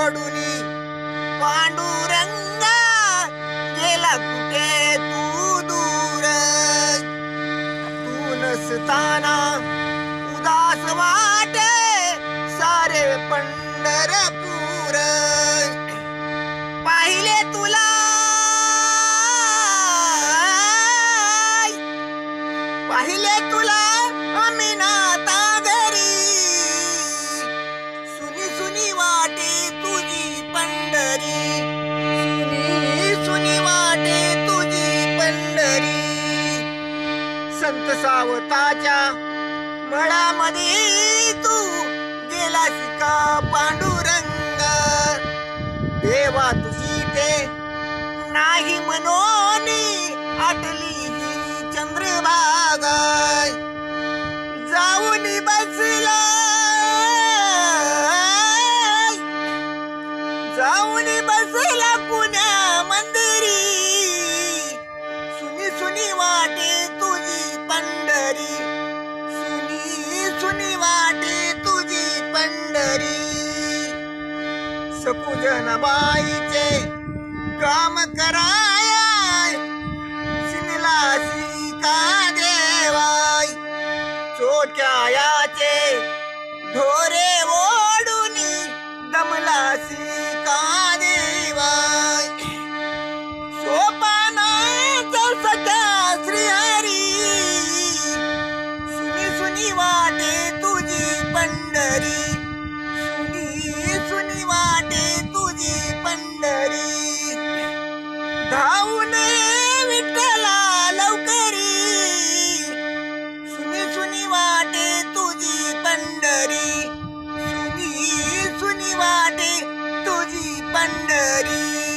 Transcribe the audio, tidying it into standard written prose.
ओढुनी पांडुरंगा गेला कुठे तू दूर तू नसताना उदास वाटे सारे पंढरपूर पाहिले तुला पाहिले तुला आम्ही नाता घरी सुनी सुनी वाटे तुझी पंढरी सुनी सुनी वाटे तुझी पंढरी संत सावताच्या मळामध्ये तू गेलास का पांडुरंग देवा तुझी ते नाही मनोनी आटली ही चंद्रभागा जाऊन बसला जाऊन बसला पुण्या मंदिरी सुनी सुनी वाटे तुझी पंढरी सुनी सुनी वाटे तुझी पंढरी सकुजन बाईचे काम कराय शिनलासी का देवाय चोट्यायाचे ढोरे ओढुनी दमलासी का देवाय सोपानाचा सख्या श्रीहरी सुनी सुनी वाटे तुझी पंढरी सुनी सुनी वाटे तुझी पंढरी धावून विठ्ठला लवकरी सुनी सुनी वाटे तुझी पंढरी सुनी सुनी वाटे तुझी पंढरी